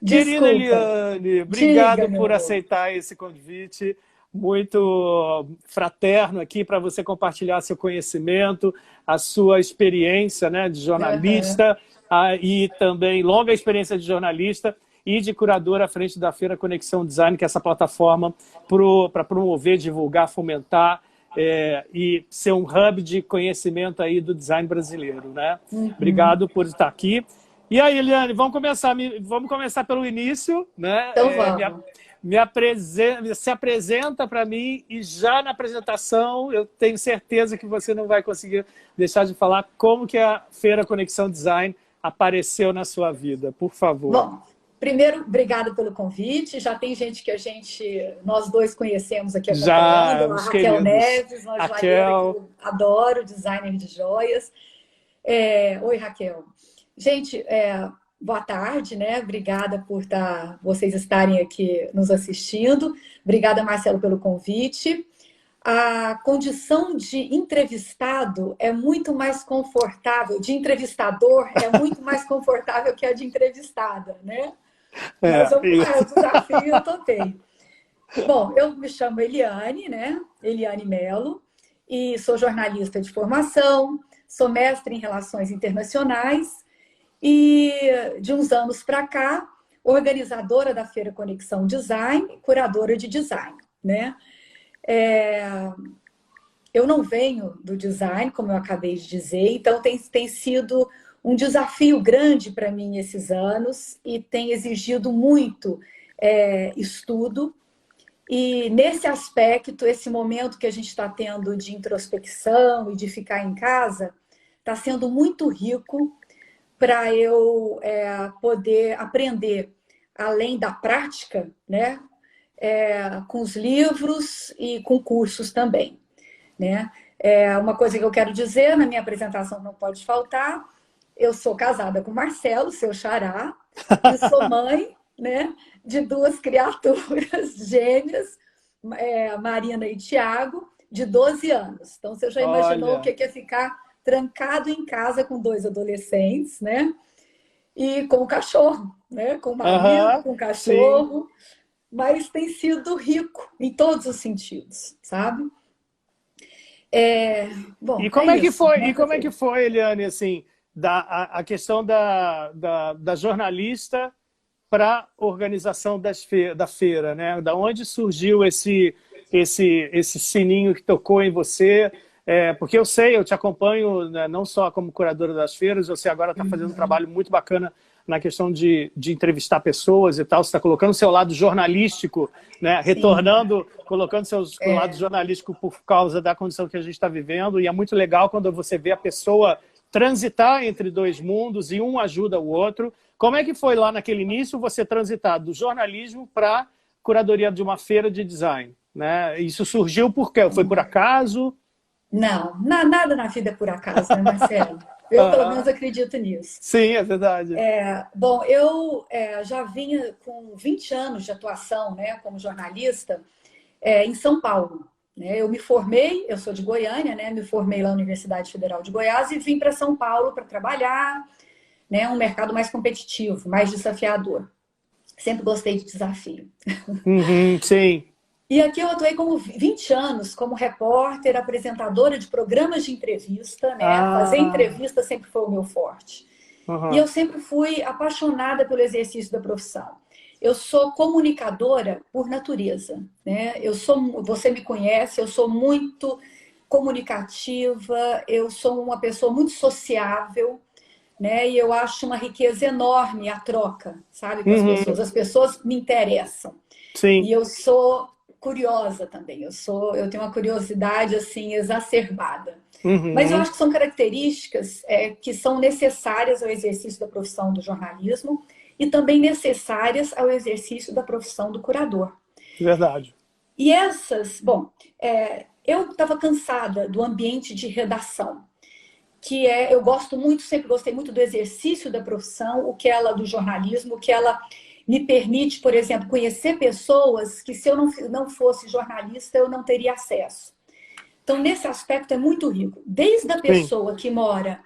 Querida Desculpa. Eliane, Diga, obrigado meu por amor. aceitar esse convite muito fraterno aqui para você compartilhar seu conhecimento, a sua experiência, né, de Aham. jornalista e também longa experiência de jornalista e de curadora à frente da Feira Conexão Design, que é essa plataforma para promover, divulgar, fomentar e ser um hub de conhecimento aí do design brasileiro, né? Uhum. Obrigado por estar aqui. E aí, Eliane, vamos começar pelo início, né? Então vamos. Se apresenta para mim e já na apresentação eu tenho certeza que você não vai conseguir deixar de falar como que a Feira Conexão Design apareceu na sua vida, por favor. Bom, primeiro, obrigada pelo convite. Já tem gente que nós dois conhecemos aqui Já, acompanhando, a os Raquel queridos Neves, uma joalheira que Raquel. eu adoro, designer de joias. Oi, Raquel. Gente, boa tarde, né? Obrigada por vocês estarem aqui nos assistindo. Obrigada, Marcelo, pelo convite. A condição de entrevistado é muito mais confortável, de entrevistador é muito mais confortável que a de entrevistada, né? Mas É, vamos lá, é o desafio, eu topei. Bom, eu me chamo Eliane, né? Eliane Melo, e sou jornalista de formação, sou mestre em relações internacionais e de uns anos para cá, organizadora da Feira Conexão Design, curadora de design, né? Eu não venho do design, como eu acabei de dizer, então tem sido um desafio grande para mim esses anos e tem exigido muito estudo. E nesse aspecto, esse momento que a gente está tendo de introspecção e de ficar em casa, está sendo muito rico para eu poder aprender além da prática, né? Com os livros e com cursos também, né? Uma coisa que eu quero dizer na minha apresentação não pode faltar, eu sou casada com Marcelo, seu xará, e sou mãe, né, de duas criaturas gêmeas, Marina e Tiago, de 12 anos. Então, você já imaginou o olha, que é ficar trancado em casa com dois adolescentes, né? E com o cachorro, né? Com o marido, aham, com o sim. cachorro, mas tem sido rico em todos os sentidos, sabe? Bom, E é como é que isso, foi, né? Eliane, assim, a questão da jornalista para a organização da feira, né? Da onde surgiu esse sininho que tocou em você? Porque eu sei, eu te acompanho, né, não só como curadora das feiras, você agora está fazendo um trabalho muito bacana na questão de entrevistar pessoas e tal, você está colocando o seu lado jornalístico, né, Sim, retornando, colocando seu lado jornalístico por causa da condição que a gente está vivendo, e é muito legal quando você vê a pessoa transitar entre dois mundos e um ajuda o outro. Como é que foi lá naquele início você transitar do jornalismo para a curadoria de uma feira de design? Né? Isso surgiu por quê? Foi por acaso? não, nada na vida é por acaso, né, Marcelo? Eu, pelo menos, Aham. acredito nisso. Sim, é verdade. Bom, eu já vinha com 20 anos de atuação, né, como jornalista, em São Paulo. Né? Eu me formei, eu sou de Goiânia, né, me formei lá na Universidade Federal de Goiás e vim para São Paulo para trabalhar, né, um mercado mais competitivo, mais desafiador. Sempre gostei de desafio. Uhum, sim. E aqui eu atuei como 20 anos como repórter, apresentadora de programas de entrevista, né? Fazer Ah, entrevista sempre foi o meu forte. E eu uhum. sempre fui apaixonada pelo exercício da profissão. Eu sou comunicadora por natureza, né? Você me conhece, eu sou muito comunicativa, eu sou uma pessoa muito sociável, né? E eu acho uma riqueza enorme a troca, sabe, com as pessoas. Uhum, As pessoas me interessam. E sim. eu sou curiosa também. Eu tenho uma curiosidade assim exacerbada. Mas eu Uhum, acho que são características que são necessárias ao exercício da profissão do jornalismo e também necessárias ao exercício da profissão do curador. verdade. E bom, eu estava cansada do ambiente de redação, eu gosto muito, sempre gostei muito do exercício da profissão, do jornalismo, o que ela me permite, por exemplo, conhecer pessoas que se eu não fosse jornalista eu não teria acesso. Então, nesse aspecto é muito rico. Desde a Sim. pessoa que mora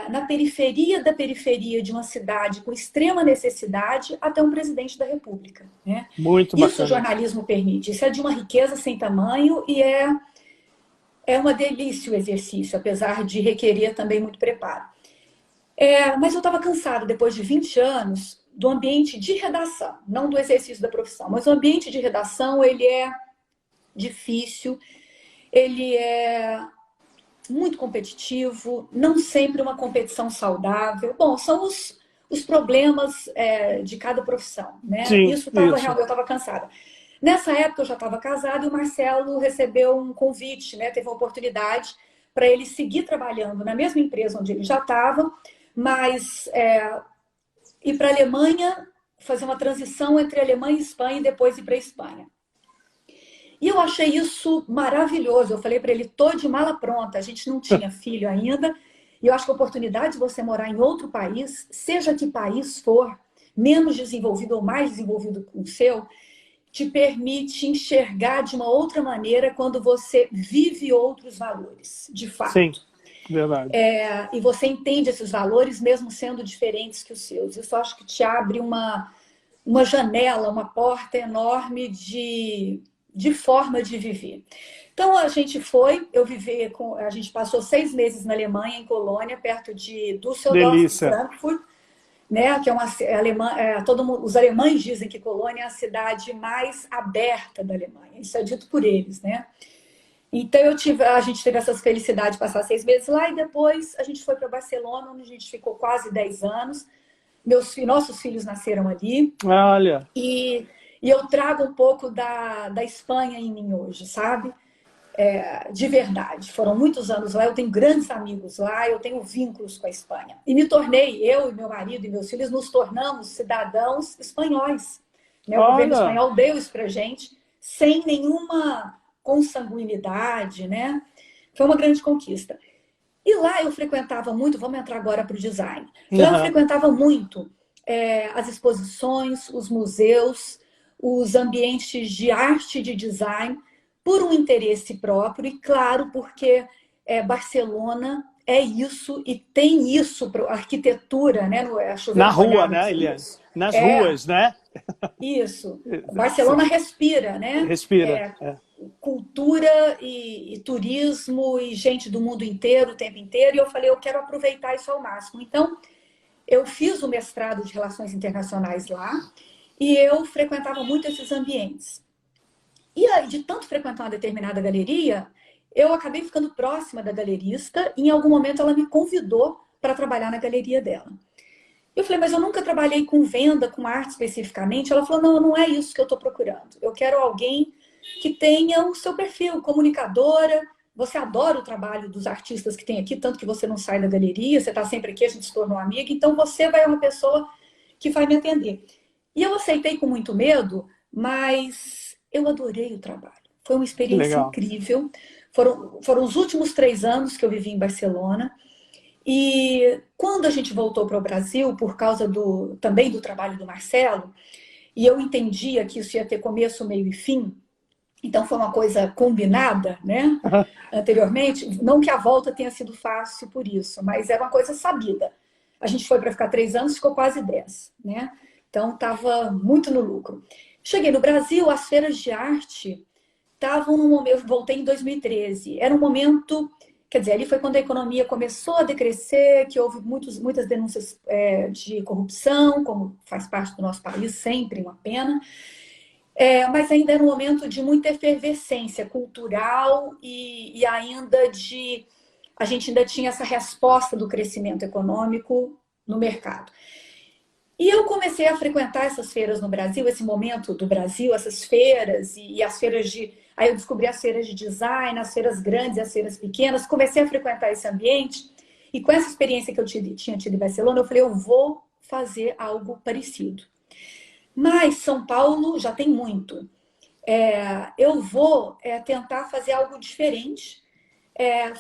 na periferia da periferia de uma cidade com extrema necessidade até um presidente da República, né? Muito Isso o bacana. jornalismo permite. Isso é de uma riqueza sem tamanho e é uma delícia o exercício, apesar de requerer também muito preparo. Mas eu estava cansada, depois de 20 anos, do ambiente de redação, não do exercício da profissão, mas o ambiente de redação, ele é difícil, ele é muito competitivo, não sempre uma competição saudável. Bom, são os problemas de cada profissão, né? Sim, Isso isso. eu estava cansada. Nessa época eu já estava casada e o Marcelo recebeu um convite, né? Teve uma oportunidade para ele seguir trabalhando na mesma empresa onde ele já estava, mas ir para a Alemanha, fazer uma transição entre Alemanha e Espanha e depois ir para a Espanha. E eu achei isso maravilhoso. Eu falei para ele, tô de mala pronta. A gente não tinha filho ainda. E eu acho que a oportunidade de você morar em outro país, seja que país for, menos desenvolvido ou mais desenvolvido que o seu, te permite enxergar de uma outra maneira quando você vive outros valores, de fato. Sim, verdade. E você entende esses valores mesmo sendo diferentes que os seus. Isso eu acho que te abre uma janela, uma porta enorme de forma de viver. Então a gente a gente passou 6 meses na Alemanha, em Colônia, perto de Düsseldorf, Frankfurt, né? Que é uma os alemães dizem que Colônia é a cidade mais aberta da Alemanha. Isso é dito por eles, né? Então a gente teve essa felicidade de passar 6 meses lá e depois a gente foi para Barcelona, onde a gente ficou quase 10 anos. Nossos filhos nasceram ali. Olha. E eu trago um pouco da Espanha em mim hoje, sabe? De verdade. Foram muitos anos lá, eu tenho grandes amigos lá, eu tenho vínculos com a Espanha. E eu e meu marido e meus filhos nos tornamos cidadãos espanhóis. Né? O governo espanhol deu isso pra gente, sem nenhuma consanguinidade, né? Foi uma grande conquista. E lá eu frequentava muito, vamos entrar agora para o design. Lá eu frequentava muito as exposições, os museus, os ambientes de arte e de design, por um interesse próprio e, claro, porque Barcelona é isso e tem isso para a arquitetura, né? Na rua, né, Eliane? Nas ruas, né? Isso. Barcelona respira, né? Respira. Cultura e turismo e gente do mundo inteiro, o tempo inteiro. E eu falei, eu quero aproveitar isso ao máximo. Então, eu fiz o mestrado de Relações Internacionais lá e eu frequentava muito esses ambientes. E aí, de tanto frequentar uma determinada galeria, eu acabei ficando próxima da galerista e em algum momento ela me convidou para trabalhar na galeria dela. Eu falei, mas eu nunca trabalhei com venda, com arte especificamente. Ela falou, não é isso que eu estou procurando. Eu quero alguém que tenha o seu perfil, comunicadora. Você adora o trabalho dos artistas que tem aqui, tanto que você não sai da galeria, você está sempre aqui, a gente se tornou amiga, então você vai ser uma pessoa que vai me atender. E eu aceitei com muito medo, mas eu adorei o trabalho. Foi uma experiência incrível. Foram os últimos 3 anos que eu vivi em Barcelona. E quando a gente voltou para o Brasil, por causa também do trabalho do Marcelo, e eu entendia que isso ia ter começo, meio e fim, então foi uma coisa combinada, né? Anteriormente, não que a volta tenha sido fácil por isso, mas era uma coisa sabida. A gente foi para ficar 3 anos, ficou quase 10, né? Então estava muito no lucro. Cheguei no Brasil, as feiras de arte estavam num momento, eu voltei em 2013, era um momento, quer dizer, ali foi quando a economia começou a decrescer, que houve muitas denúncias de corrupção, como faz parte do nosso país, sempre uma pena. Mas ainda era um momento de muita efervescência cultural e ainda a gente ainda tinha essa resposta do crescimento econômico no mercado. E eu comecei a frequentar essas feiras no Brasil, esse momento do Brasil, essas feiras e as feiras Aí eu descobri as feiras de design, as feiras grandes e as feiras pequenas, comecei a frequentar esse ambiente e com essa experiência que eu tinha tido em Barcelona, eu falei, eu vou fazer algo parecido. Mas São Paulo já tem muito. Eu vou tentar fazer algo diferente,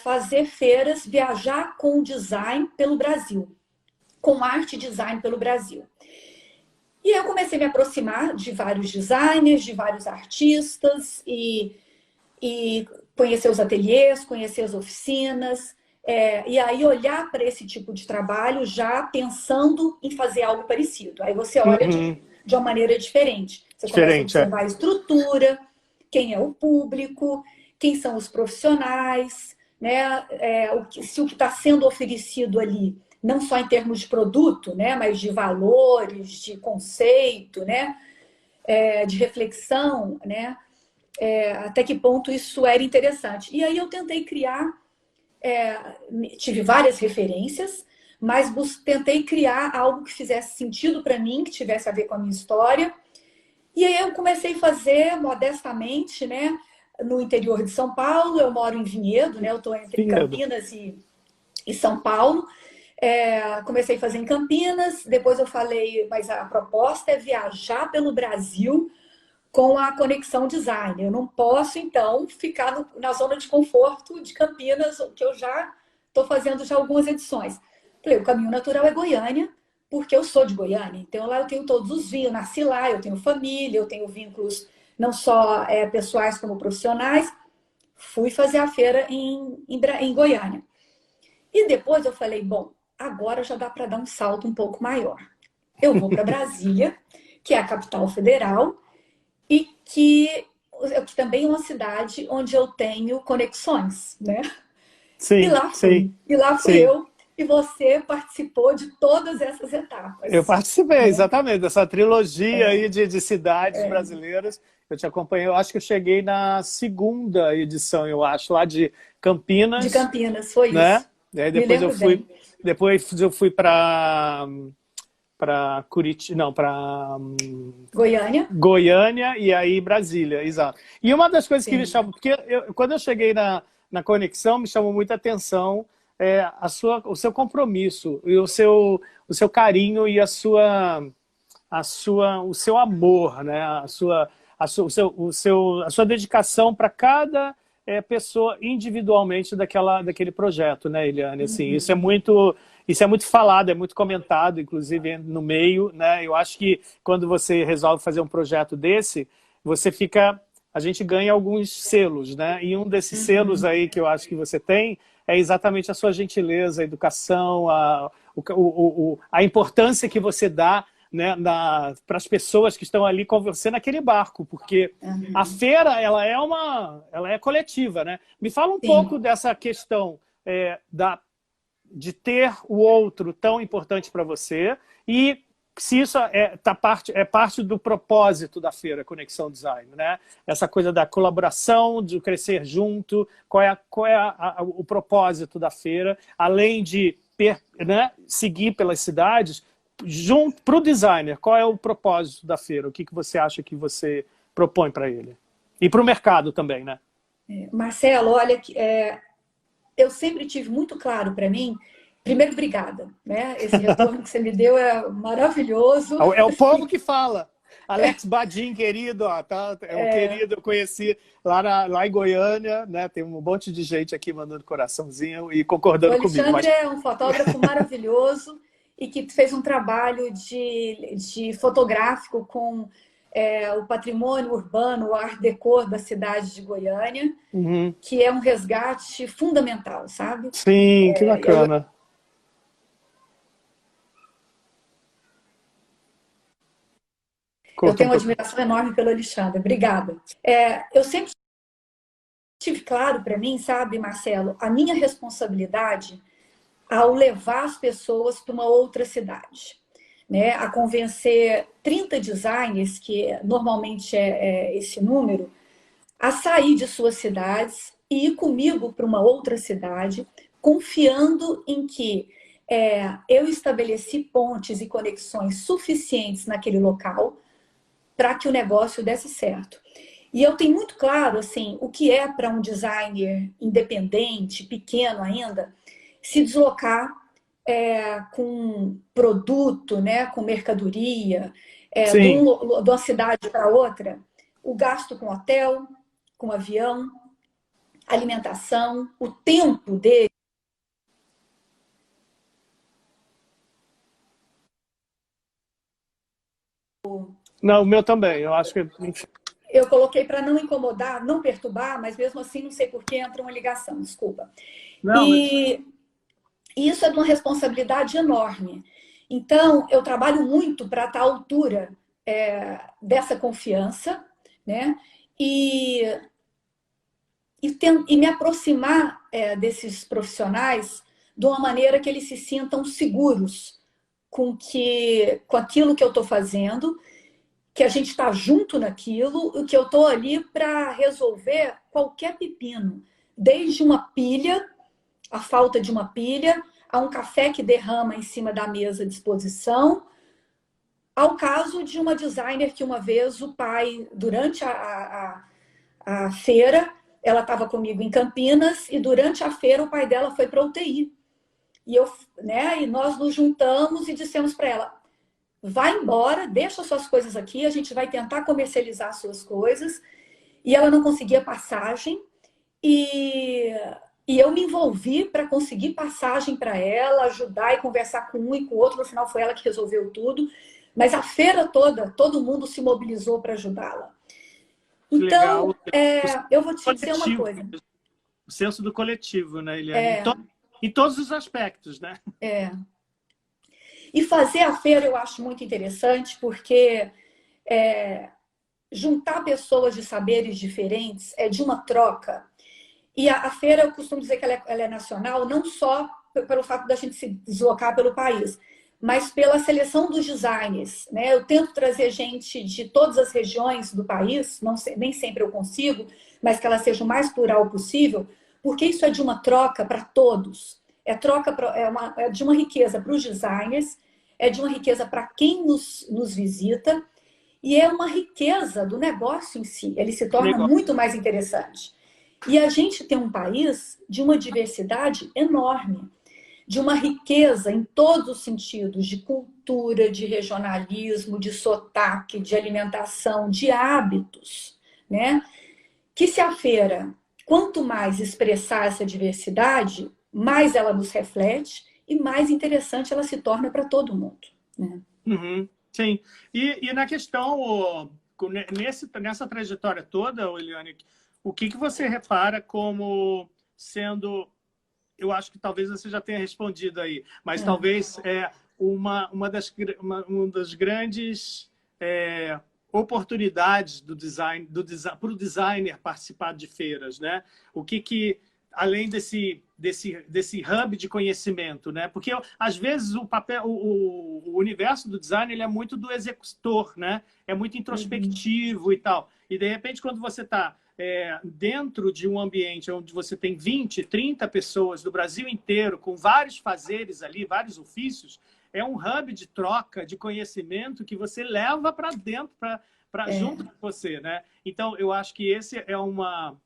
fazer feiras, viajar com design pelo Brasil, com arte e design pelo Brasil. E eu comecei a me aproximar de vários designers, de vários artistas e conhecer os ateliês, conhecer as oficinas, E aí olhar para esse tipo de trabalho já pensando em fazer algo parecido. Aí você olha de uma maneira diferente. Você começa a Diferente, é. observar a estrutura, quem é o público, quem são os profissionais, né? Se o que está sendo oferecido ali, não só em termos de produto, né? Mas de valores, de conceito, né? De reflexão, né? Até que ponto isso era interessante. E aí eu tentei criar, tive várias referências, mas tentei criar algo que fizesse sentido para mim, que tivesse a ver com a minha história. E aí eu comecei a fazer modestamente, né? No interior de São Paulo, eu moro em Vinhedo, né? Eu estou entre Vinhedo. Campinas e São Paulo. Comecei a fazer em Campinas, depois eu falei, mas a proposta é viajar pelo Brasil com a conexão design. Eu não posso, então, ficar na zona de conforto de Campinas, que eu já estou fazendo já algumas edições. Falei, o caminho natural é Goiânia, porque eu sou de Goiânia. Então, lá eu tenho todos os vínculos, eu nasci lá, eu tenho família, eu tenho vínculos não só pessoais como profissionais. Fui fazer a feira em Goiânia. E depois eu falei, bom, agora já dá para dar um salto um pouco maior. Eu vou para Brasília, que é a capital federal, e que também é uma cidade onde eu tenho conexões, né? E Sim, lá fui. sim, E lá fui sim. eu, e você participou de todas essas Eu etapas, participei, né? exatamente, dessa trilogia aí de cidades brasileiras. Eu te acompanhei, eu acho que eu cheguei na segunda edição, eu acho, lá de De Campinas, Campinas, foi né? isso. E aí Me lembro bem. depois eu fui para Curitiba, não, para Goiânia? Goiânia e aí Brasília, exato. E uma das coisas que me Sim. chamou, porque quando eu cheguei na conexão, me chamou muita atenção o seu compromisso e o seu carinho e o seu amor, né? A sua dedicação para cada pessoa individualmente daquele projeto, né, Eliane? Assim, isso é muito falado, é muito comentado, inclusive no meio, né? Eu acho que quando você resolve fazer um projeto desse, a gente ganha alguns selos, né? E um desses selos aí que eu acho que você tem é exatamente a sua gentileza, a educação, a importância que você dá, né, para as pessoas que estão ali com você naquele barco, porque a feira ela é coletiva, né? Me fala um pouco Sim. dessa questão de ter o outro tão importante para você e se isso é parte do propósito da feira Conexão Design, né? Essa coisa da colaboração, de crescer junto, qual é o propósito da feira, além de né, seguir pelas cidades, junto para o designer, qual é o propósito da feira? O que você acha que você propõe para ele? E para o mercado também, né? Marcelo, olha, eu sempre tive muito claro para mim. Primeiro, obrigada, né? Esse retorno que você me deu é maravilhoso. É o povo que fala. Alex Badin, querido, ó, tá? É um querido, eu conheci lá em Goiânia, né? Tem um monte de gente aqui mandando coraçãozinho e O concordando comigo. Alexandre é um fotógrafo maravilhoso e que fez um trabalho de fotográfico com o patrimônio urbano, o Art Deco da cidade de Goiânia, que é um resgate fundamental, sabe? Sim, que bacana. Eu Cortou tenho um uma pouquinho. admiração enorme pelo Alexandre. Obrigada. Eu sempre tive claro para mim, sabe, Marcelo, a minha responsabilidade ao levar as pessoas para uma outra cidade, né? A convencer 30 designers, que normalmente é esse número, a sair de suas cidades e ir comigo para uma outra cidade, confiando em que eu estabeleci pontes e conexões suficientes naquele local para que o negócio desse certo. E eu tenho muito claro assim, o que é para um designer independente, pequeno ainda, se deslocar com produto, né, com mercadoria, de Sim. uma cidade para outra, o gasto com hotel, com avião, alimentação, o tempo dele. Não, o meu também. Eu acho que. Eu coloquei para não incomodar, não perturbar, mas mesmo assim não sei por que entra uma ligação, desculpa. Não, mas. E E isso é de uma responsabilidade enorme. Então, eu trabalho muito para estar à altura dessa confiança, né? E, e me aproximar desses profissionais de uma maneira que eles se sintam seguros com aquilo que eu estou fazendo, que a gente está junto naquilo, o que eu estou ali para resolver qualquer pepino, desde uma pilha, a falta de uma pilha, a um café que derrama em cima da mesa de exposição, ao caso de uma designer que uma vez o pai, durante a feira, ela estava comigo em Campinas e durante a feira o pai dela foi para a UTI. E nós nos juntamos e dissemos para ela, vai embora, deixa suas coisas aqui, a gente vai tentar comercializar suas coisas. E ela não conseguia passagem e eu me envolvi para conseguir passagem para ela, ajudar e conversar com um e com o outro. No final foi ela que resolveu tudo. Mas a feira toda, todo mundo se mobilizou para ajudá-la. Então, eu vou te dizer uma coisa. O senso do coletivo, né, Eliane? Em todos os aspectos, né? E fazer a feira eu acho muito interessante, porque juntar pessoas de saberes diferentes é de uma troca. E a feira, eu costumo dizer que ela é nacional, não só pelo fato da gente se deslocar pelo país, mas pela seleção dos designers, né? Eu tento trazer gente de todas as regiões do país, nem sempre eu consigo, mas que ela seja o mais plural possível, porque isso é de uma troca para todos. É de uma riqueza para os designers, é de uma riqueza para quem nos visita, e é uma riqueza do negócio em si. Ele se torna muito mais interessante. E a gente tem um país de uma diversidade enorme, de uma riqueza em todos os sentidos, de cultura, de regionalismo, de sotaque, de alimentação, de hábitos, né? Que se a feira, quanto mais expressar essa diversidade, mais ela nos reflete e mais interessante ela se torna para todo mundo, né? Uhum, sim. E na questão, nessa trajetória toda, Eliane, o que você repara como sendo... Eu acho que talvez você já tenha respondido aí, mas talvez uma das grandes oportunidades do design, para o designer participar de feiras, né? O que além desse hub de conhecimento, né? Porque às vezes o universo do design ele é muito do executor, né? É muito introspectivo e tal. E de repente quando você está dentro de um ambiente onde você tem 20, 30 pessoas do Brasil inteiro, com vários fazeres ali, vários ofícios, é um hub de troca, de conhecimento que você leva para dentro, junto com você, né? Então, eu acho que esse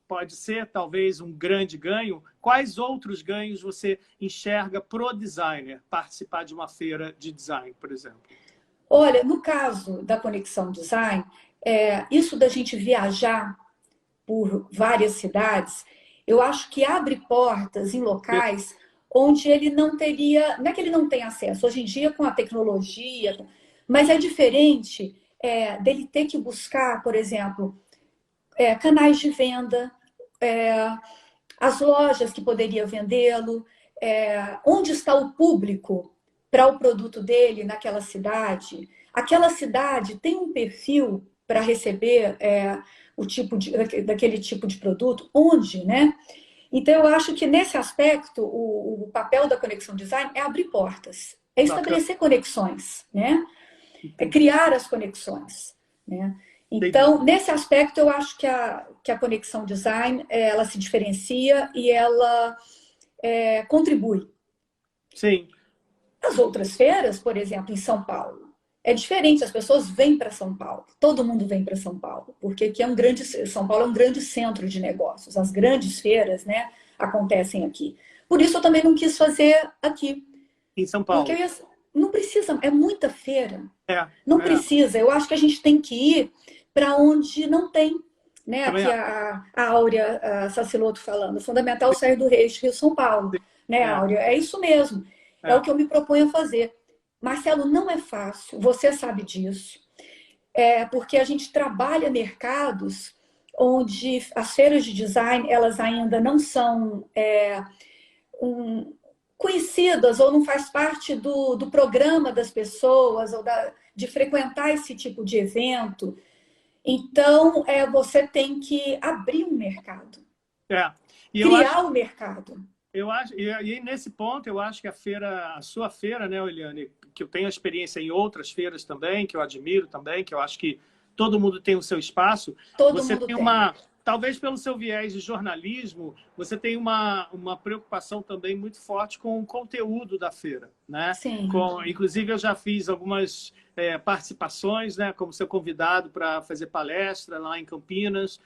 pode ser, talvez, um grande ganho. Quais outros ganhos você enxerga pro designer participar de uma feira de design, por exemplo? Olha, no caso da Conexão Design, isso da gente viajar por várias cidades, eu acho que abre portas em locais onde ele não teria... Não é que ele não tem acesso. Hoje em dia, com a tecnologia... Mas é diferente dele ter que buscar, por exemplo, canais de venda, as lojas que poderia vendê-lo, onde está o público para o produto dele naquela cidade. Aquela cidade tem um perfil para receber daquele tipo de produto, onde, né? Então, eu acho que nesse aspecto, o papel da Conexão Design é abrir portas, é estabelecer conexões, né? É criar as conexões, né? Então, nesse aspecto, eu acho que a Conexão Design, ela se diferencia e ela contribui. Sim. As outras feiras, por exemplo, em São Paulo, é diferente, as pessoas vêm para São Paulo, todo mundo vem para São Paulo, porque aqui São Paulo é um grande centro de negócios, as grandes feiras, né, acontecem aqui. Por isso eu também não quis fazer aqui. Em São Paulo. Porque não precisa, é muita feira. Não precisa, eu acho que a gente tem que ir para onde não tem. Né? Aqui a Áurea Saciloto falando, fundamental sair do Rio São Paulo. Né, Áurea? É isso mesmo, é o que eu me proponho a fazer. Marcelo, não é fácil, você sabe disso, porque a gente trabalha mercados onde as feiras de design, elas ainda não são conhecidas ou não faz parte do programa das pessoas ou de frequentar esse tipo de evento. Então, você tem que abrir um mercado, E criar o mercado. Eu acho, e nesse ponto, eu acho que a sua feira, né, Eliane, que eu tenho experiência em outras feiras também, que eu admiro também, que eu acho que todo mundo tem o seu espaço. Todo Você mundo tem tem. talvez pelo seu viés de jornalismo, você tem uma preocupação também muito forte com o conteúdo da feira, né? Sim. Inclusive, eu já fiz algumas participações, né, como seu convidado para fazer palestra lá em Campinas,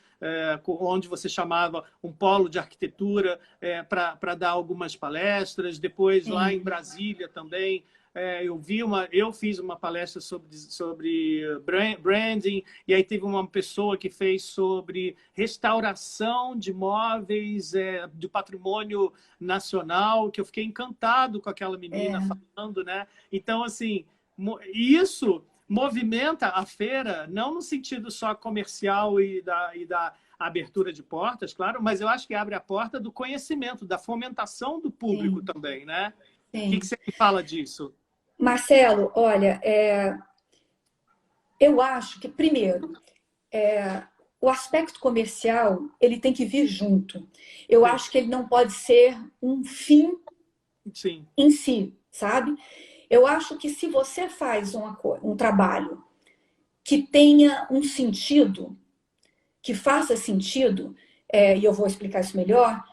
onde você chamava um polo de arquitetura para dar algumas palestras. Depois, lá em Brasília também, eu fiz uma palestra sobre branding, e aí teve uma pessoa que fez sobre restauração de móveis do patrimônio nacional, que eu fiquei encantado com aquela menina falando, né? Então, assim, isso movimenta a feira, não no sentido só comercial e da abertura de portas, claro, mas eu acho que abre a porta do conhecimento, da fomentação do público também, né? O que você fala disso? Marcelo, olha, eu acho que, primeiro, o aspecto comercial ele tem que vir junto. Eu acho que ele não pode ser um fim em si, sabe? Eu acho que se você faz um trabalho que tenha um sentido, que faça sentido, e eu vou explicar isso melhor,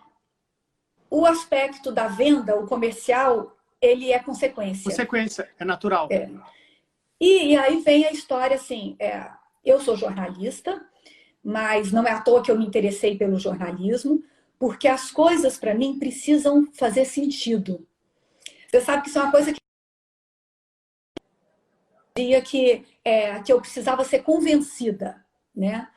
o aspecto da venda, o comercial, ele é consequência. Consequência, é natural. E aí vem a história assim, eu sou jornalista, mas não é à toa que eu me interessei pelo jornalismo, porque as coisas, para mim, precisam fazer sentido. Você sabe que isso é uma coisa que eu precisava ser convencida, né?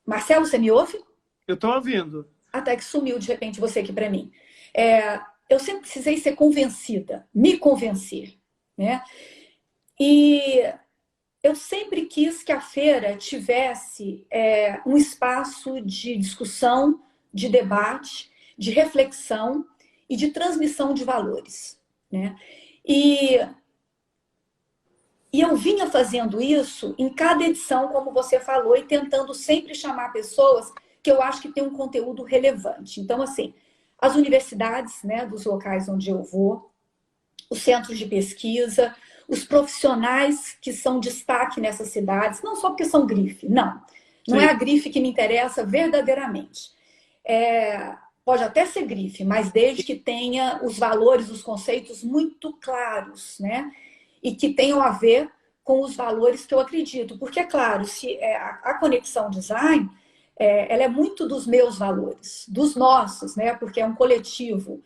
Marcelo, você me ouve? Eu estou ouvindo. Até que sumiu de repente você aqui para mim. Eu sempre precisei ser convencida, me convencer, né? E eu sempre quis que a feira tivesse um espaço de discussão, de debate, de reflexão e de transmissão de valores, né? E eu vinha fazendo isso em cada edição, como você falou, e tentando sempre chamar pessoas que eu acho que têm um conteúdo relevante. Então, assim, as universidades, né, dos locais onde eu vou, os centros de pesquisa, os profissionais que são destaque nessas cidades, não só porque são grife, não. Não é a grife que me interessa verdadeiramente. Pode até ser grife, mas desde que tenha os valores, os conceitos muito claros, né? E que tenham a ver com os valores que eu acredito. Porque, é claro, se a conexão design, ela é muito dos meus valores, dos nossos, né? Porque é um coletivo.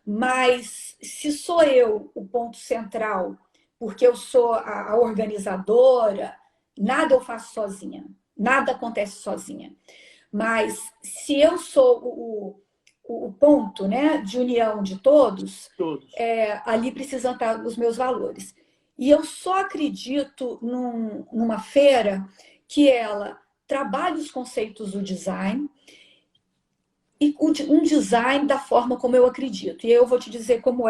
Mas se sou eu o ponto central, porque eu sou a organizadora, nada eu faço sozinha, nada acontece sozinha. Mas se eu sou o ponto, né, de união de todos, ali precisam estar os meus valores. E eu só acredito numa feira que ela trabalhe os conceitos do design e um design da forma como eu acredito. E eu vou te dizer como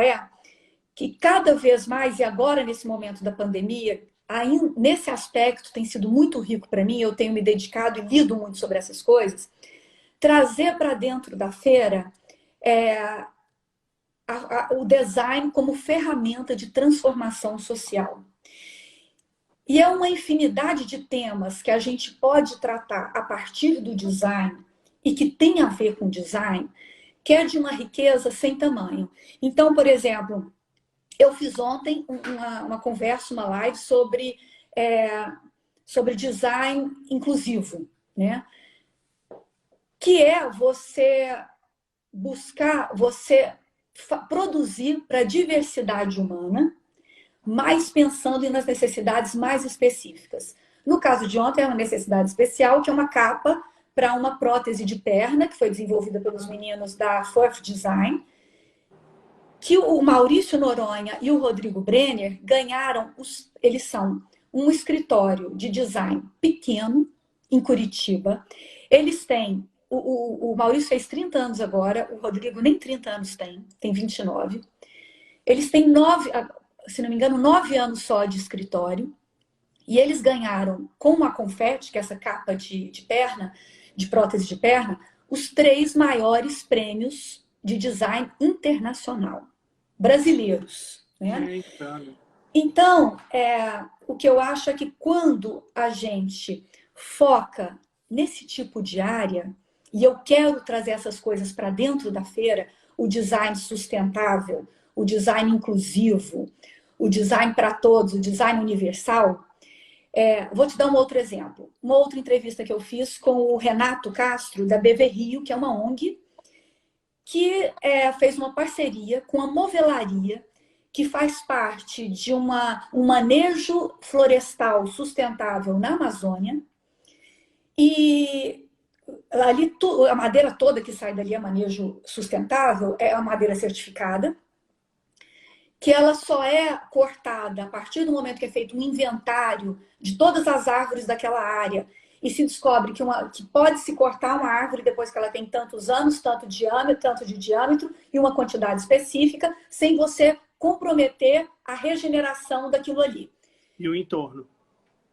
que cada vez mais, e agora nesse momento da pandemia, nesse aspecto tem sido muito rico para mim, eu tenho me dedicado e lido muito sobre essas coisas, trazer para dentro da feira o design como ferramenta de transformação social. E é uma infinidade de temas que a gente pode tratar a partir do design e que tem a ver com design, que é de uma riqueza sem tamanho. Então, por exemplo, eu fiz ontem uma conversa, uma live sobre design inclusivo, né? Que é você buscar, você produzir para a diversidade humana, mas pensando nas necessidades mais específicas. No caso de ontem, é uma necessidade especial, que é uma capa para uma prótese de perna, que foi desenvolvida pelos meninos da Forth Design, que o Maurício Noronha e o Rodrigo Brenner ganharam, eles são um escritório de design pequeno, em Curitiba. Eles têm, o Maurício fez 30 anos agora, o Rodrigo nem 30 anos tem 29. Eles têm 9, se não me engano, 9 anos só de escritório. E eles ganharam, com a Confetti, que é essa capa de perna, de prótese de perna, os 3 maiores prêmios de design internacional, brasileiros, né? Então, o que eu acho é que quando a gente foca nesse tipo de área, e eu quero trazer essas coisas para dentro da feira, o design sustentável, o design inclusivo, o design para todos, o design universal. Vou te dar um outro exemplo. Uma outra entrevista que eu fiz com o Renato Castro, da BV Rio, que é uma ONG, que fez uma parceria com a Movelaria, que faz parte de um manejo florestal sustentável na Amazônia. E ali a madeira toda que sai dali é manejo sustentável, é uma madeira certificada, que ela só é cortada a partir do momento que é feito um inventário de todas as árvores daquela área e se descobre que pode se cortar uma árvore depois que ela tem tantos anos, tanto de diâmetro e uma quantidade específica, sem você comprometer a regeneração daquilo ali. E o entorno.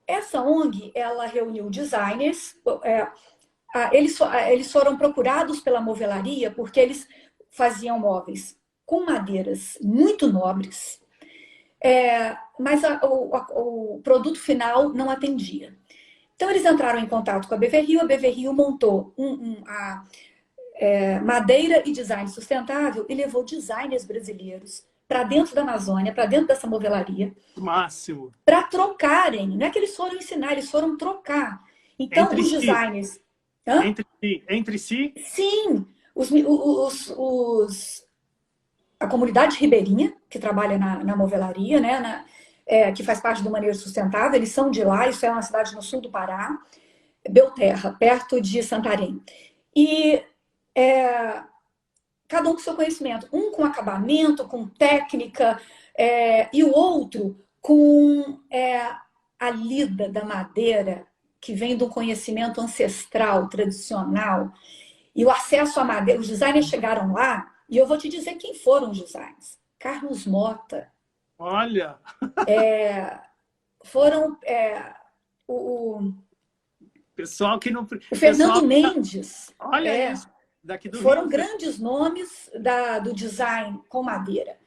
Essa ONG, ela reuniu designers, eles foram procurados pela Movelaria porque eles faziam móveis com madeiras muito nobres, mas o produto final não atendia. Então, eles entraram em contato com a BV Rio montou a madeira e design sustentável e levou designers brasileiros para dentro da Amazônia, para dentro dessa movelaria. Máximo. Para trocarem. Não é que eles foram ensinar, eles foram trocar. Então, os designers... Entre si? Sim. A comunidade ribeirinha, que trabalha na movelaria, né, que faz parte do Manejo Sustentável, eles são de lá, isso é uma cidade no sul do Pará, Belterra, perto de Santarém. E cada um com seu conhecimento, um com acabamento, com técnica, e o outro com a lida da madeira, que vem do conhecimento ancestral, tradicional, e o acesso à madeira. Os designers chegaram lá, e eu vou te dizer quem foram os designers. Carlos Mota. Olha! Foram o pessoal que não... O Fernando Mendes. Olha isso. Daqui do foram Rio. Grandes nomes do design com madeira.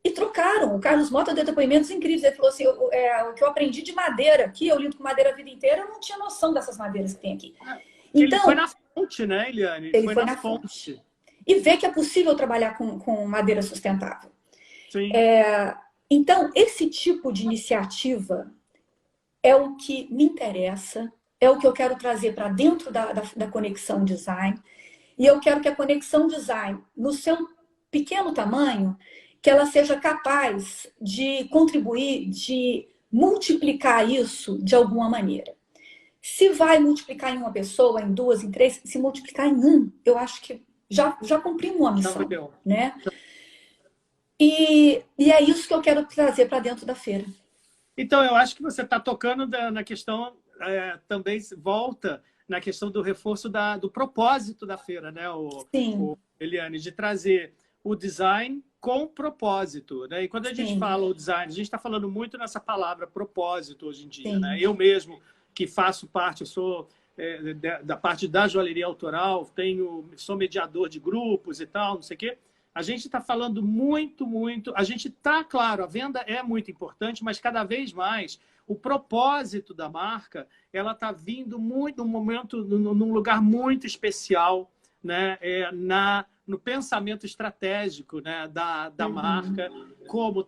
E trocaram. O Carlos Mota deu depoimentos incríveis. Ele falou assim, o que eu aprendi de madeira aqui, eu lido com madeira a vida inteira, eu não tinha noção dessas madeiras que tem aqui. Então, ele foi na fonte, né, Eliane? Ele foi na fonte. E vê que é possível trabalhar com madeira sustentável. Sim. Então, esse tipo de iniciativa é o que me interessa, é o que eu quero trazer para dentro da Conexão Design. E eu quero que a Conexão Design, no seu pequeno tamanho, que ela seja capaz de contribuir, de multiplicar isso de alguma maneira. Se vai multiplicar em uma pessoa, em duas, em três, se multiplicar em um, eu acho que já cumprimos uma missão, né? E é isso que eu quero trazer para dentro da feira. Então, eu acho que você está tocando na questão, também volta na questão do reforço do propósito da feira, né, Eliane, de trazer o design com propósito, né? E quando a gente fala o design, a gente está falando muito nessa palavra propósito hoje em dia, né? Eu mesmo, que faço parte, eu sou da parte da joalheria autoral, sou mediador de grupos e tal, não sei o quê. A gente está falando muito, a gente está, claro, a venda é muito importante, mas cada vez mais o propósito da marca, ela está vindo muito num lugar muito especial, né? No pensamento estratégico, né, da marca, como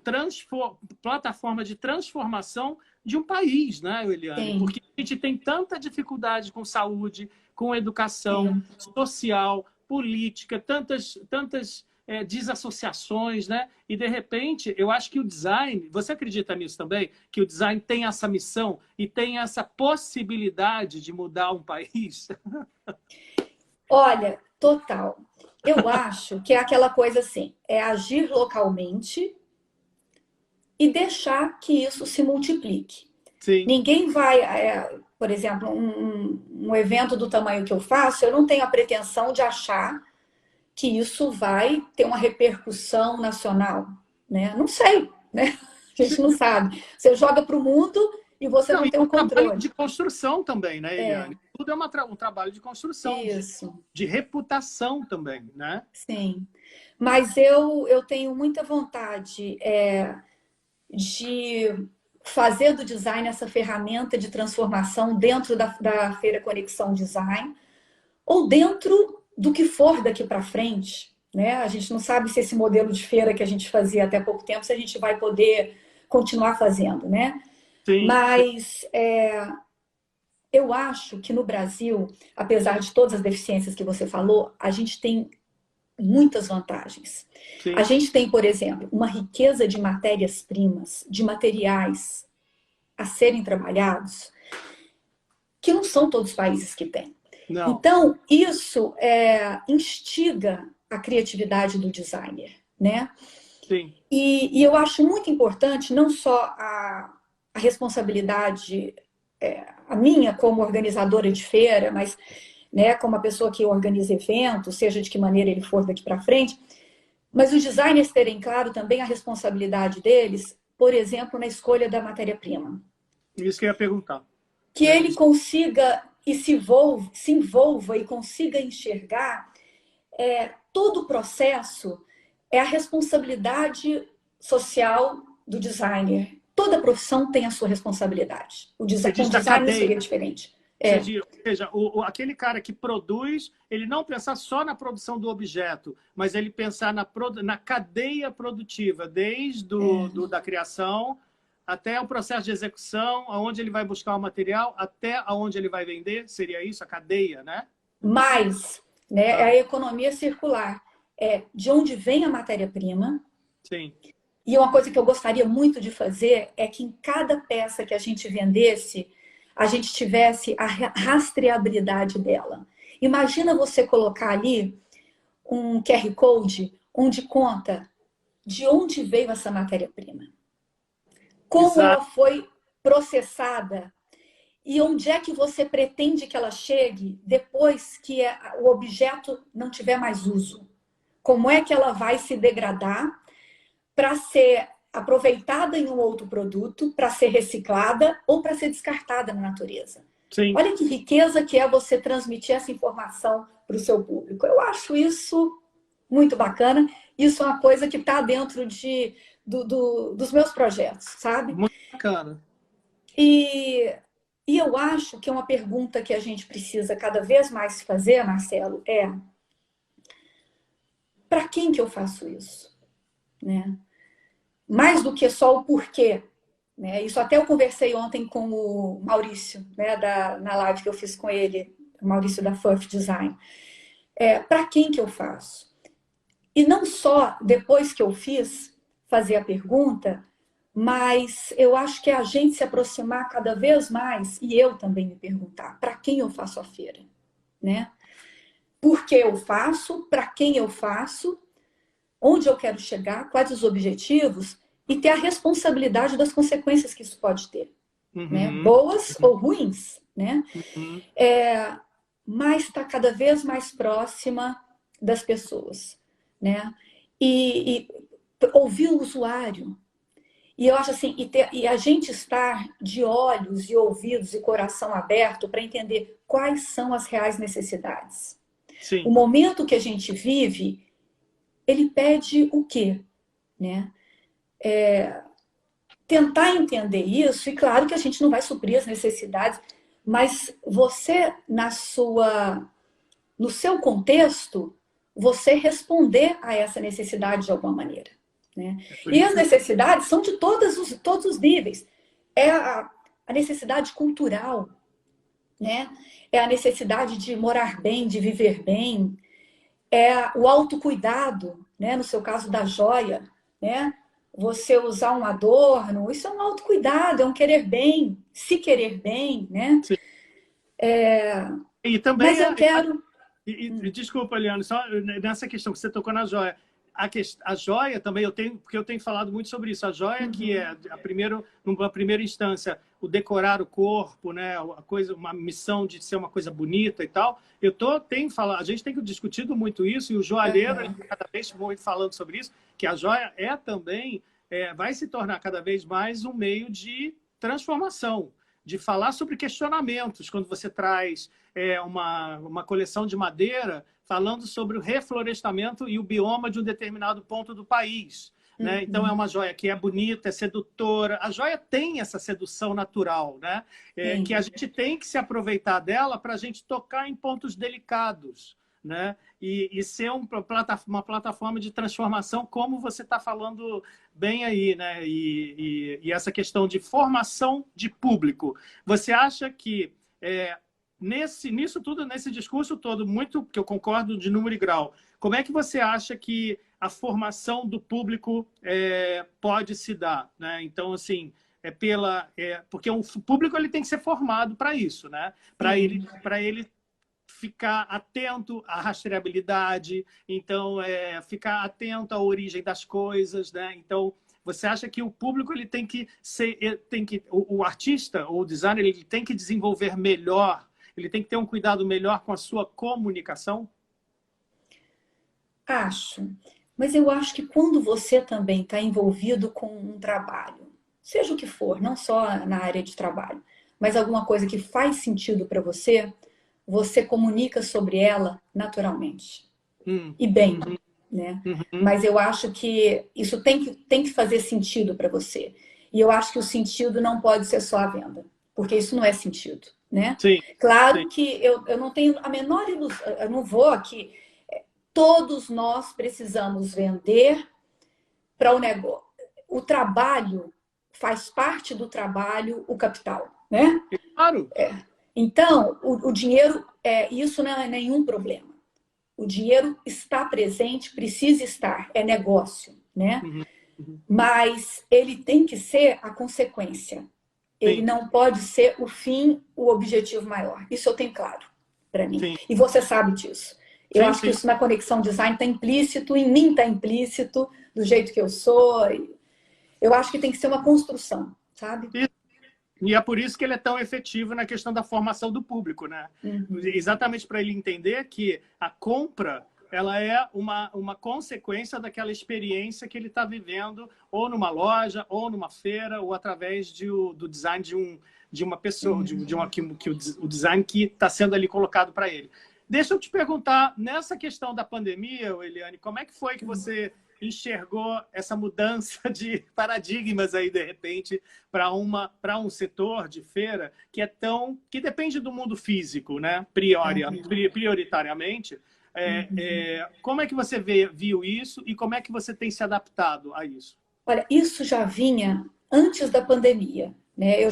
plataforma de transformação de um país, né, Eliane? Porque a gente tem tanta dificuldade com saúde, com educação social, política, tantas desassociações, né? E, de repente, eu acho que o design... Você acredita nisso também? Que o design tem essa missão e tem essa possibilidade de mudar um país? Olha, total. Eu acho que é aquela coisa assim, é agir localmente e deixar que isso se multiplique. Sim. Ninguém vai... por exemplo, um evento do tamanho que eu faço, eu não tenho a pretensão de achar que isso vai ter uma repercussão nacional. né? Não sei, né? A gente não sabe. Você joga para o mundo e você não tem um controle. Trabalho de construção também, né, Eliane? Tudo é um trabalho de construção, isso. De reputação também, né? Sim. Mas eu tenho muita vontade de fazer do design essa ferramenta de transformação dentro da Feira Conexão Design ou dentro do que for daqui para frente, né? A gente não sabe se esse modelo de feira que a gente fazia até pouco tempo, se a gente vai poder continuar fazendo, né? Sim. Mas eu acho que no Brasil, apesar de todas as deficiências que você falou, a gente tem muitas vantagens. Sim. A gente tem, por exemplo, uma riqueza de matérias-primas, de materiais a serem trabalhados, que não são todos os países que têm. Não. Então, isso instiga a criatividade do designer, né? Sim. E eu acho muito importante, não só a responsabilidade, a minha como organizadora de feira, mas né, como a pessoa que organiza eventos, seja de que maneira ele for daqui para frente, mas os designers terem claro também a responsabilidade deles, por exemplo, na escolha da matéria-prima. Isso que eu ia perguntar. Que ele consiga e se envolva e consiga enxergar todo o processo é a responsabilidade social do designer. Toda profissão tem a sua responsabilidade. O design não seria diferente. Ou seja, aquele cara que produz, ele não pensar só na produção do objeto, mas ele pensar na cadeia produtiva, desde da criação até o processo de execução, aonde ele vai buscar o material, até aonde ele vai vender. Seria isso, a cadeia, né? Mas, né, é a economia circular. É de onde vem a matéria-prima. Sim. E uma coisa que eu gostaria muito de fazer é que em cada peça que a gente vendesse, a gente tivesse a rastreabilidade dela. Imagina você colocar ali um QR Code onde conta de onde veio essa matéria-prima, como ela foi processada e onde é que você pretende que ela chegue depois que o objeto não tiver mais uso. Como é que ela vai se degradar para ser aproveitada em um outro produto, para ser reciclada ou para ser descartada na natureza. Sim. Olha que riqueza que é você transmitir essa informação para o seu público. Eu acho isso muito bacana. Isso é uma coisa que está dentro dos meus projetos, sabe? Muito bacana. E eu acho que uma pergunta que a gente precisa cada vez mais fazer, Marcelo, é: para quem que eu faço isso? Né? Mais do que só o porquê. Né? Isso até eu conversei ontem com o Maurício, né, na live que eu fiz com ele, o Maurício da Furf Design. Para quem que eu faço? E não só depois que eu fiz fazer a pergunta, mas eu acho que é a gente se aproximar cada vez mais e eu também me perguntar: para quem eu faço a feira? Né? Por que eu faço? Para quem eu faço? Onde eu quero chegar? Quais os objetivos? E ter a responsabilidade das consequências que isso pode ter. Né? Boas ou ruins. Né? Mas está cada vez mais próxima das pessoas. Né? E ouvir o usuário. E eu acho assim, e a gente estar de olhos e ouvidos e coração aberto para entender quais são as reais necessidades. Sim. O momento que a gente vive, ele pede o quê? Né? Tentar entender isso, e claro que a gente não vai suprir as necessidades, mas você, no seu contexto, você responder a essa necessidade de alguma maneira. Né? E as necessidades são de todos os níveis. É a necessidade cultural, né? É a necessidade de morar bem, de viver bem, é o autocuidado, né? No seu caso da joia, né? Você usar um adorno, isso é um autocuidado, é um querer bem, se querer bem, né? Sim. E também mas eu quero... Desculpa, Eliane, só nessa questão que você tocou na joia. A joia também, porque eu tenho falado muito sobre isso, a joia que é, numa primeira instância, o decorar o corpo, né? Uma missão de ser uma coisa bonita e tal. A gente tem discutido muito isso, e o joalheiro, ele cada vez muito falando sobre isso, que a joia também vai se tornar cada vez mais um meio de transformação, de falar sobre questionamentos. Quando você traz uma coleção de madeira falando sobre o reflorestamento e o bioma de um determinado ponto do país. Né? Então, é uma joia que é bonita, é sedutora. A joia tem essa sedução natural, né? Que a gente tem que se aproveitar dela para a gente tocar em pontos delicados, né? E ser uma plataforma de transformação, como você está falando bem aí, né? E essa questão de formação de público. Você acha que nisso tudo, nesse discurso todo, muito que eu concordo de número e grau, como é que você acha que a formação do público pode se dar, né? Então, assim, porque o público ele tem que ser formado para isso, né? Para ele ficar atento à rastreabilidade, então ficar atento à origem das coisas, né? Então, você acha que o público ele tem que ser, o artista ou o designer ele tem que desenvolver melhor, ele tem que ter um cuidado melhor com a sua comunicação? Acho. Mas eu acho que quando você também está envolvido com um trabalho, seja o que for, não só na área de trabalho, mas alguma coisa que faz sentido para você, você comunica sobre ela naturalmente. E bem, né? Mas eu acho que isso tem que fazer sentido para você. E eu acho que o sentido não pode ser só a venda, porque isso não é sentido, né? Sim, claro sim. que eu não tenho a menor ilusão, eu não vou aqui. Todos nós precisamos vender para o negócio. O trabalho faz parte do trabalho, o capital, né? Claro. Então, o dinheiro, isso não é nenhum problema. O dinheiro está presente, precisa estar, é negócio, né? Mas ele tem que ser a consequência. Ele não pode ser o fim, o objetivo maior. Isso eu tenho claro para mim. Sim. E você sabe disso. Eu acho que sim. isso na Conexão Design está implícito, em mim está implícito, do jeito que eu sou. Eu acho que tem que ser uma construção, sabe? E é por isso que ele é tão efetivo na questão da formação do público, né? Exatamente para ele entender que a compra ela é uma consequência daquela experiência que ele está vivendo ou numa loja, ou numa feira, ou através do design de uma pessoa, o design que está sendo ali colocado para ele. Deixa eu te perguntar, nessa questão da pandemia, Eliane, como é que foi que você enxergou essa mudança de paradigmas aí, de repente, para um setor de feira que depende do mundo físico, né? Prioritariamente. Como é que você viu isso e como é que você tem se adaptado a isso? Olha, isso já vinha antes da pandemia, né?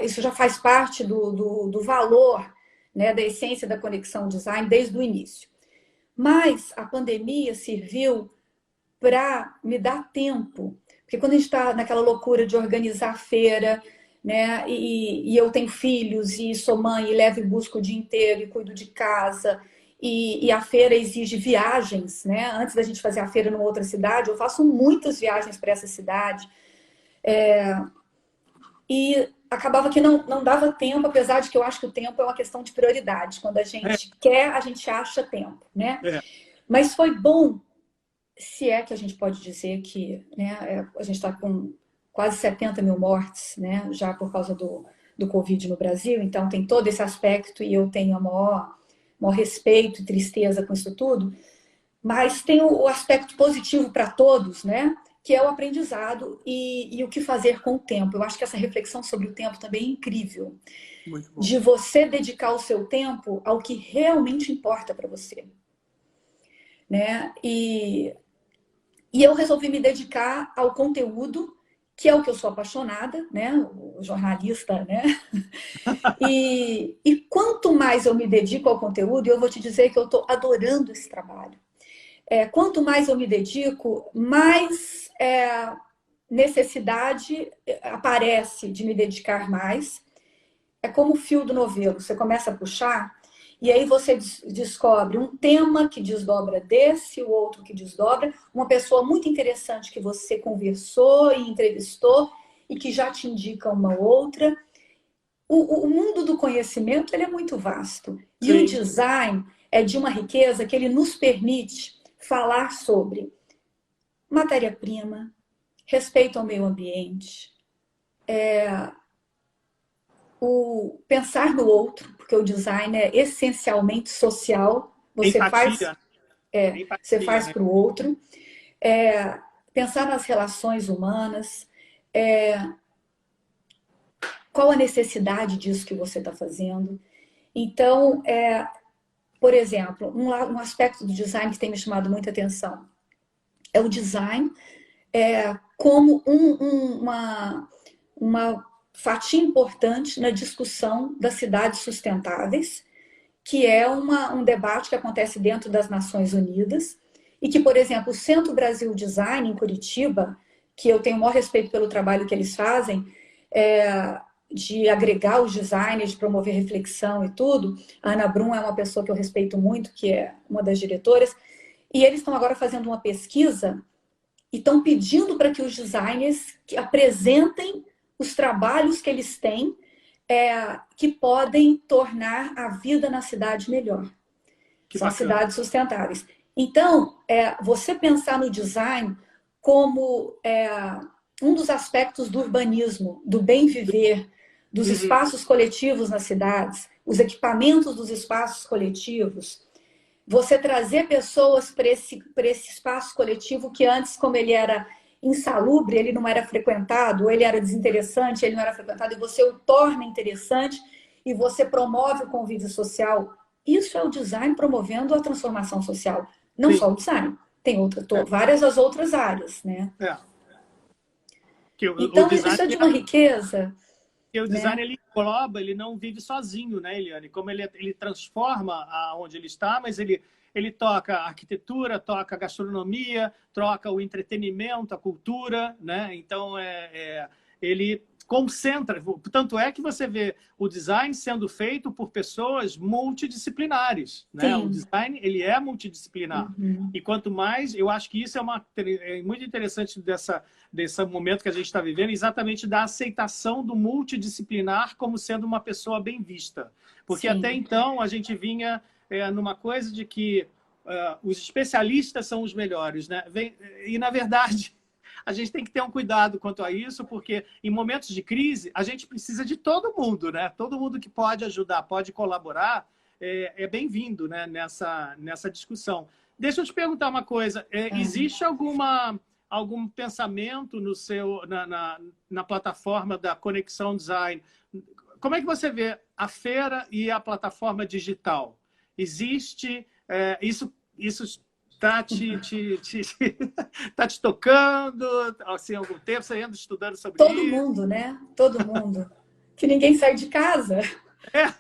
Isso já faz parte do valor, né, da essência da Conexão Design desde o início. Mas a pandemia serviu para me dar tempo, porque quando a gente está naquela loucura de organizar a feira, né, e eu tenho filhos e sou mãe e levo e busco o dia inteiro e cuido de casa, e a feira exige viagens, né? Antes da gente fazer a feira numa outra cidade, eu faço muitas viagens para essa cidade. E acabava que não dava tempo, apesar de que eu acho que o tempo é uma questão de prioridade. Quando a gente quer, a gente acha tempo, né? Mas foi bom, se é que a gente pode dizer que, né, a gente está com quase 70 mil mortes, né, já por causa do Covid no Brasil, então tem todo esse aspecto e eu tenho o maior respeito e tristeza com isso tudo, mas tem o aspecto positivo para todos, né? Que é o aprendizado e o que fazer com o tempo. Eu acho que essa reflexão sobre o tempo também é incrível. Muito bom. De você dedicar o seu tempo ao que realmente importa para você. Né? E eu resolvi me dedicar ao conteúdo, que é o que eu sou apaixonada, né? O jornalista, né? E quanto mais eu me dedico ao conteúdo, eu vou te dizer que eu estou adorando esse trabalho. Quanto mais eu me dedico, mais necessidade aparece de me dedicar mais. É como o fio do novelo, você começa a puxar e aí você descobre um tema que desdobra desse, o outro que desdobra, uma pessoa muito interessante que você conversou e entrevistou e que já te indica uma outra. o mundo do conhecimento ele é muito vasto. E Sim. o design é de uma riqueza que ele nos permite falar sobre matéria-prima, respeito ao meio ambiente, o pensar no outro, porque o design é essencialmente social. Você Empatia. você faz Né? para o outro. Pensar nas relações humanas. Qual a necessidade disso que você está fazendo? Então, por exemplo, um aspecto do design que tem me chamado muita atenção é o design como uma fatia importante na discussão das cidades sustentáveis, que é um debate que acontece dentro das Nações Unidas e que, por exemplo, o Centro Brasil Design em Curitiba, que eu tenho o maior respeito pelo trabalho que eles fazem, de agregar os designers, de promover reflexão e tudo. A Ana Brum é uma pessoa que eu respeito muito, que é uma das diretoras, e eles estão agora fazendo uma pesquisa e estão pedindo para que os designers que apresentem os trabalhos que eles têm que podem tornar a vida na cidade melhor. São as cidades sustentáveis. Então, você pensar no design como um dos aspectos do urbanismo, do bem viver, dos espaços coletivos nas cidades, os equipamentos dos espaços coletivos, você trazer pessoas para esse espaço coletivo que antes, como ele era insalubre, ele não era frequentado, ou ele era desinteressante, ele não era frequentado, e você o torna interessante e você promove o convívio social. Isso é o design promovendo a transformação social. Não só o design, tem várias as outras áreas, né? Então, isso é de uma riqueza. Porque o design, ele engloba, ele não vive sozinho, né, Eliane? Como ele transforma aonde ele está, mas ele toca a arquitetura, toca a gastronomia, troca o entretenimento, a cultura, né? Então, ele concentra. Tanto é que você vê o design sendo feito por pessoas multidisciplinares, né? O design, ele é multidisciplinar. E quanto mais, eu acho que isso é muito interessante desse momento que a gente está vivendo, exatamente da aceitação do multidisciplinar como sendo uma pessoa bem vista. Porque até então a gente vinha numa coisa de que os especialistas são os melhores, né? E, na verdade, a gente tem que ter um cuidado quanto a isso, porque em momentos de crise, a gente precisa de todo mundo, né? Todo mundo que pode ajudar, pode colaborar, é bem-vindo, né? nessa discussão. Deixa eu te perguntar uma coisa. Existe algum pensamento na plataforma da Conexão Design? Como é que você vê a feira e a plataforma digital? Existe... Isso está tá te tocando assim, há algum tempo? Você anda estudando sobre isso? Todo mundo, né? Todo mundo. Que ninguém sai de casa.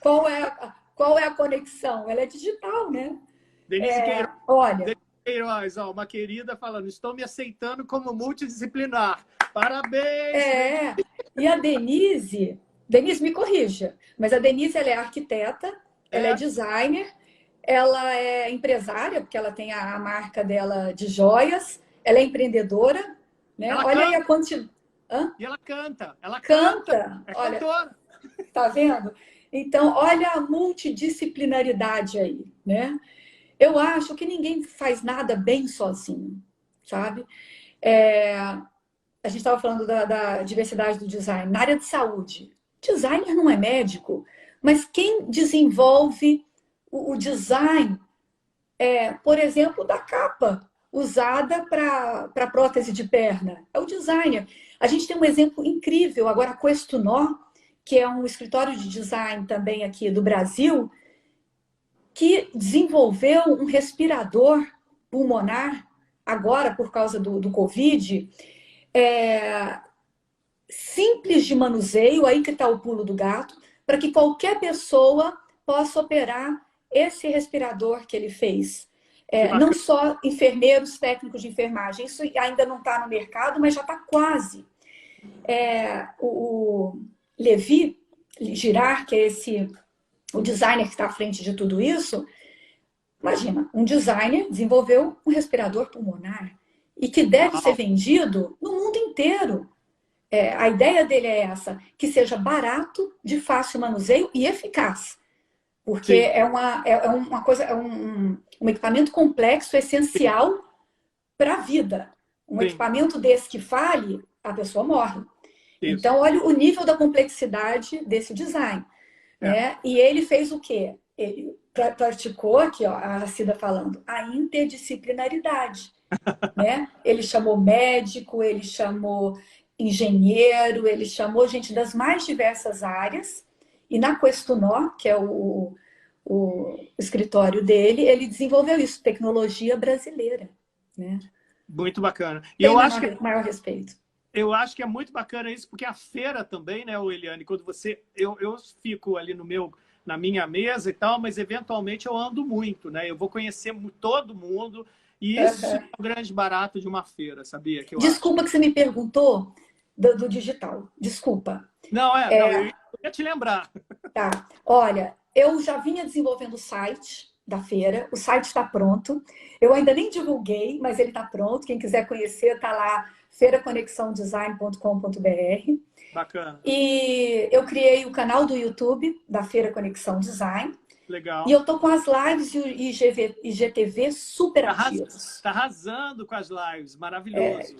Qual é a conexão? Ela é digital, né? Denise olha... Queiroz, uma querida falando, estou me aceitando como multidisciplinar. Parabéns! E a Denise me corrija, mas a Denise ela é arquiteta, ela é designer, ela é empresária, porque ela tem a marca dela de joias, ela é empreendedora, né? Olha aí a quantidade. E ela canta. É olha, cantora. Tá vendo? Então, olha a multidisciplinaridade aí, né? Eu acho que ninguém faz nada bem sozinho, sabe? A gente estava falando da diversidade do design. Na área de saúde, designer não é médico, mas quem desenvolve o design, por exemplo, da capa usada para prótese de perna, é o designer. A gente tem um exemplo incrível, agora a Questunó, que é um escritório de design também aqui do Brasil, que desenvolveu um respirador pulmonar, agora por causa do Covid, simples de manuseio, aí que está o pulo do gato, para que qualquer pessoa possa operar esse respirador que ele fez. Não só enfermeiros, técnicos de enfermagem, isso ainda não está no mercado, mas já está quase. O Levi Girard, que é o designer que está à frente de tudo isso, imagina, um designer desenvolveu um respirador pulmonar e que deve ser vendido no mundo inteiro. A ideia dele é essa, que seja barato, de fácil manuseio e eficaz. Porque Sim, uma coisa, um equipamento complexo, essencial para a vida. Um sim, equipamento desse que falhe, a pessoa morre. isso. Então, olha o nível da complexidade desse design. É. Né? E ele fez o quê? Ele praticou, aqui ó, a Cida falando, a interdisciplinaridade. Né? Ele chamou médico, ele chamou engenheiro, ele chamou gente das mais diversas áreas. E na Questunó, que é o escritório dele, ele desenvolveu isso, tecnologia brasileira. Né? Muito bacana. E Tem maior respeito. eu acho que é muito bacana isso, porque a feira também, né, Eliane, quando você... Eu fico ali na minha mesa e tal, mas eventualmente eu ando muito, né? Eu vou conhecer todo mundo, e isso é o grande barato de uma feira, sabia? Que eu acho. Desculpa que você me perguntou do digital. Desculpa. Não, eu ia te lembrar. Tá. Olha, eu já vinha desenvolvendo o site da feira, o site está pronto. Eu ainda nem divulguei, mas ele está pronto. Quem quiser conhecer, está lá, feiraconexãodesign.com.br. Bacana. E eu criei o canal do YouTube da Feira Conexão Design. Legal. E eu tô com as lives e IGTV super ativos. Tá arrasando com as lives, maravilhoso.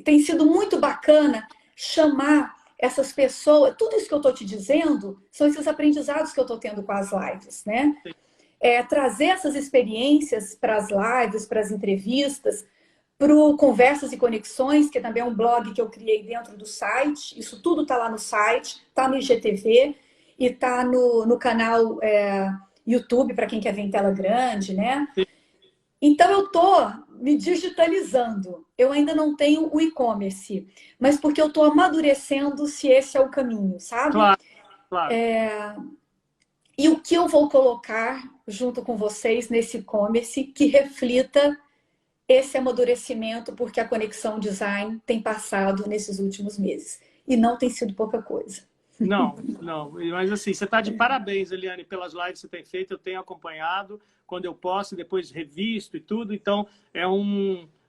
Tem sido muito bacana chamar essas pessoas. Tudo isso que eu estou te dizendo são esses aprendizados que eu estou tendo com as lives, né? Trazer essas experiências para as lives, para as entrevistas, para o Conversas e Conexões, que também é um blog que eu criei dentro do site. Isso tudo está lá no site, está no IGTV e está no canal YouTube, para quem quer ver em tela grande, né? Sim. Então, eu estou me digitalizando. Eu ainda não tenho o e-commerce, mas porque eu estou amadurecendo se esse é o caminho, sabe? Claro, claro. E o que eu vou colocar junto com vocês nesse e-commerce que reflita esse amadurecimento, porque a Conexão Design tem passado nesses últimos meses. E não tem sido pouca coisa. Não. Mas assim, você está de parabéns, Eliane, pelas lives que você tem feito. Eu tenho acompanhado quando eu posso, depois revisto e tudo. Então,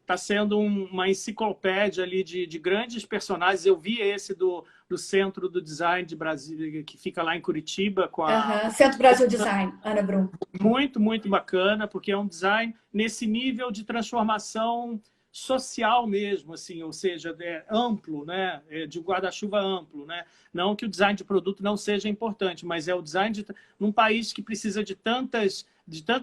está sendo uma enciclopédia ali de grandes personagens. Eu vi esse do Centro do Design de Brasília, que fica lá em Curitiba. Centro Brasil Design, Ana Brum. Muito, muito bacana, porque é um design nesse nível de transformação social mesmo, assim, ou seja, amplo, né? De guarda-chuva amplo, né? Não que o design de produto não seja importante, mas é o design num país que precisa de tanta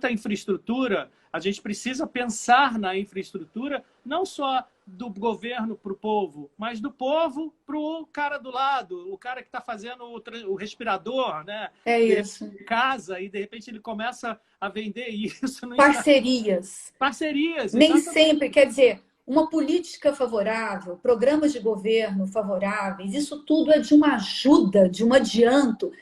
infraestrutura. A gente precisa pensar na infraestrutura não só do governo para o povo, mas do povo para o cara do lado, o cara que está fazendo o respirador, né? É isso. De casa, e de repente ele começa a vender isso. Parcerias. Parcerias, Nem exatamente. sempre, quer dizer, uma política favorável, programas de governo favoráveis, isso tudo é de uma ajuda, de um adianto.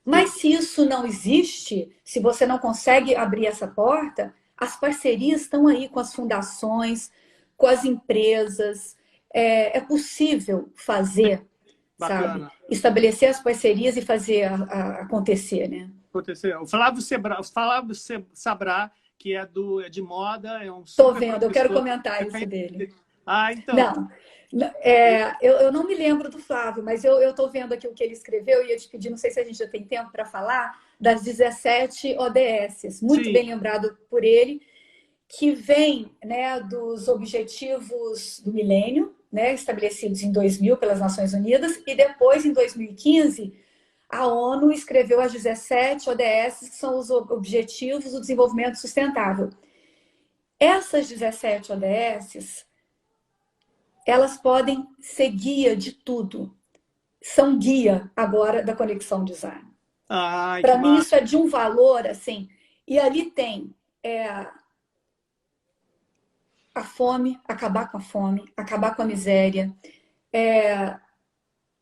Mas se isso não existe, se você não consegue abrir essa porta, as parcerias estão aí com as fundações, com as empresas. É possível fazer, Bacana. sabe? Estabelecer as parcerias e fazer acontecer, né? Aconteceu. O Flávio Sabrá, que é de moda, é um Tô super vendo, eu quero professor. comentar isso dele. Então. Não, eu não me lembro do Flávio, mas eu estou vendo aqui o que ele escreveu e ia te pedir, não sei se a gente já tem tempo para falar, das 17 ODS, muito Sim. bem lembrado por ele, que vem, né, dos objetivos do milênio, né, estabelecidos em 2000 pelas Nações Unidas, e depois, em 2015, a ONU escreveu as 17 ODS, que são os Objetivos do Desenvolvimento Sustentável. Essas 17 ODS, elas podem ser guia de tudo. São guia agora da Conexão Design. Para mim, isso é de um valor, assim. E ali tem a fome, acabar com a fome, acabar com a miséria,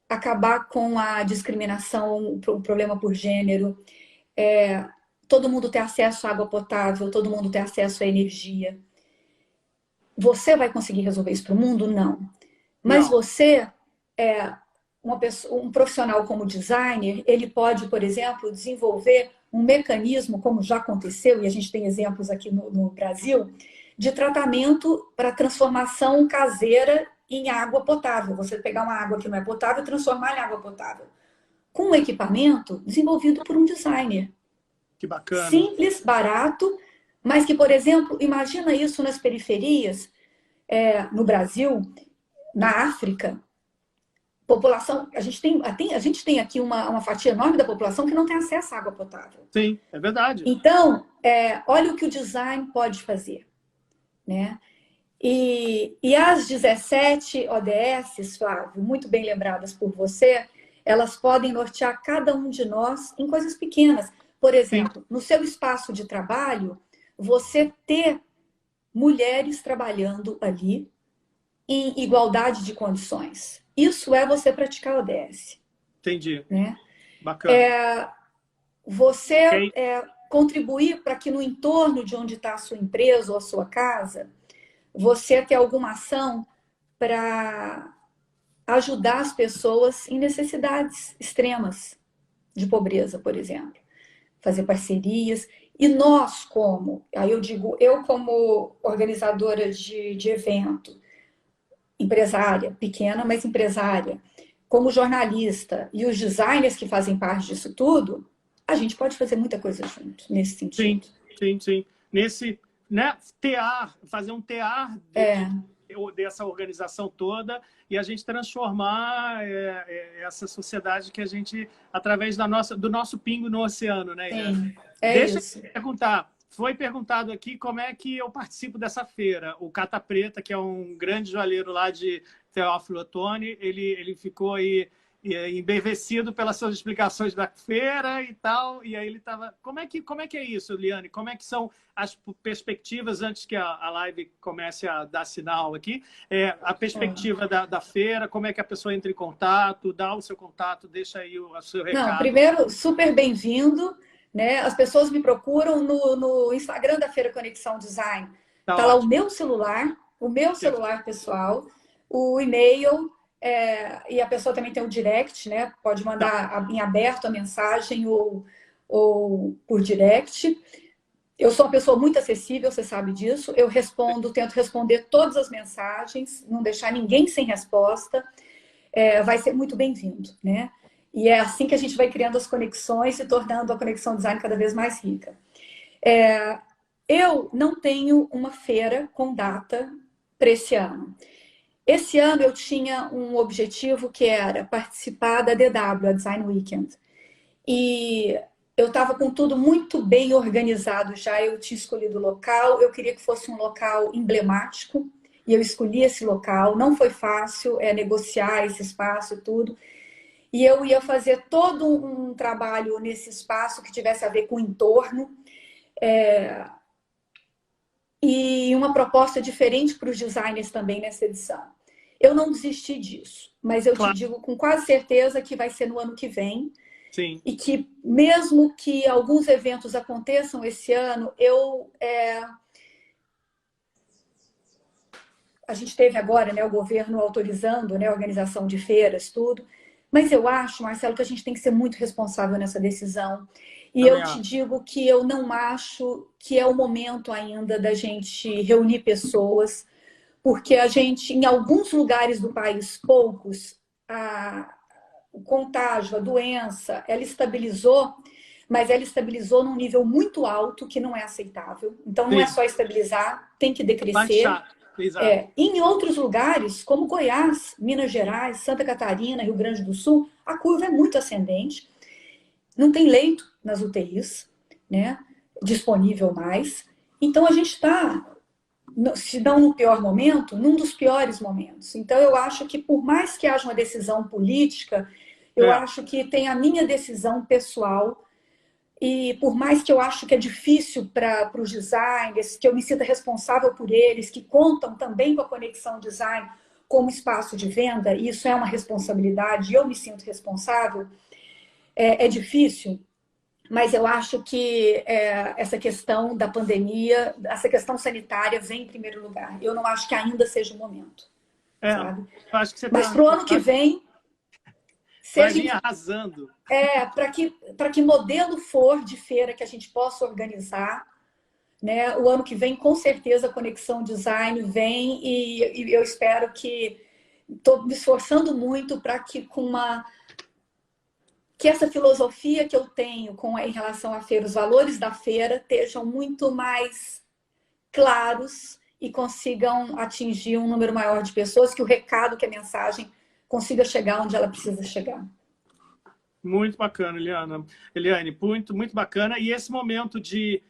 acabar com a discriminação, o problema por gênero, todo mundo ter acesso à água potável, todo mundo ter acesso à energia. Você vai conseguir resolver isso para o mundo? Não. Mas você, um profissional como designer, ele pode, por exemplo, desenvolver um mecanismo, como já aconteceu, e a gente tem exemplos aqui no Brasil, de tratamento para transformação caseira em água potável. Você pegar uma água que não é potável e transformar em água potável. Com um equipamento desenvolvido por um designer. Que bacana. Simples, barato, mas que, por exemplo, imagina isso nas periferias, no Brasil, na África. População, a gente tem aqui uma fatia enorme da população que não tem acesso à água potável. Sim, é verdade. Então, olha o que o design pode fazer, né? E as 17 ODS, Flávio, muito bem lembradas por você, elas podem nortear cada um de nós em coisas pequenas. Por exemplo, no seu espaço de trabalho, você ter mulheres trabalhando ali em igualdade de condições. Isso é você praticar ODS. Entendi. Né? Bacana. Você contribuir para que no entorno de onde está a sua empresa ou a sua casa, você ter alguma ação para ajudar as pessoas em necessidades extremas de pobreza, por exemplo. Fazer parcerias. E nós, aí eu digo, eu como organizadora de evento, empresária, pequena, mas empresária, como jornalista e os designers que fazem parte disso tudo, a gente pode fazer muita coisa junto nesse sentido. Sim. Nesse, né, fazer um tear dessa organização toda e a gente transformar essa sociedade que a gente, através do nosso pingo no oceano, né, Eliane? Deixa eu perguntar. Foi perguntado aqui como é que eu participo dessa feira. O Cata Preta, que é um grande joalheiro lá de Teófilo Otoni, ele ficou aí embevecido pelas suas explicações da feira e tal, e aí ele estava... Como é que é isso, Liane? Como é que são as perspectivas, antes que a live comece a dar sinal aqui, a perspectiva da feira, como é que a pessoa entra em contato, dá o seu contato, deixa aí o seu recado. Não, primeiro, super bem-vindo. Né? As pessoas me procuram no Instagram da Feira Conexão Design. Tá lá o meu celular pessoal, o e-mail, e a pessoa também tem o direct, né? Pode mandar em aberto a mensagem ou por direct. Eu sou uma pessoa muito acessível, você sabe disso. Eu tento responder todas as mensagens, não deixar ninguém sem resposta. Vai ser muito bem-vindo, né? E é assim que a gente vai criando as conexões e tornando a Conexão Design cada vez mais rica. Eu não tenho uma feira com data para esse ano. Esse ano eu tinha um objetivo que era participar da DW, a Design Weekend. E eu estava com tudo muito bem organizado já, eu tinha escolhido o local, eu queria que fosse um local emblemático, e eu escolhi esse local. Não foi fácil negociar esse espaço e tudo. E eu ia fazer todo um trabalho nesse espaço que tivesse a ver com o entorno. E uma proposta diferente para os designers também nessa edição. Eu não desisti disso, mas eu te digo com quase certeza que vai ser no ano que vem. Sim. E que mesmo que alguns eventos aconteçam esse ano, a gente teve agora, né, o governo autorizando, né, a organização de feiras, tudo. Mas eu acho, Marcelo, que a gente tem que ser muito responsável nessa decisão. E eu te digo que eu não acho que é o momento ainda da gente reunir pessoas, porque a gente, em alguns lugares do país, poucos, o contágio, a doença, ela estabilizou, mas ela estabilizou num nível muito alto que não é aceitável. Então, não é só estabilizar, tem que decrescer. Em outros lugares, como Goiás, Minas Gerais, Santa Catarina, Rio Grande do Sul, a curva é muito ascendente. Não tem leito nas UTIs, né, disponível mais. Então, a gente está, se não no pior momento, num dos piores momentos. Então, eu acho que, por mais que haja uma decisão política, eu acho que tem a minha decisão pessoal. E por mais que eu acho que é difícil para os designers, que eu me sinta responsável por eles, que contam também com a Conexão Design como espaço de venda, e isso é uma responsabilidade, eu me sinto responsável, é difícil, mas eu acho que essa questão da pandemia, essa questão sanitária vem em primeiro lugar. Eu não acho que ainda seja o momento. Sabe? Eu acho que você mas para o ano que vem... Vai vir arrasando. Para que modelo for de feira que a gente possa organizar, né? O ano que vem, com certeza, a Conexão Design vem e eu espero que estou me esforçando muito para que que essa filosofia que eu tenho em relação à feira, os valores da feira, estejam muito mais claros e consigam atingir um número maior de pessoas, que o recado, que a mensagem consiga chegar onde ela precisa chegar. Muito bacana, Eliane, muito, muito bacana. E esse momento de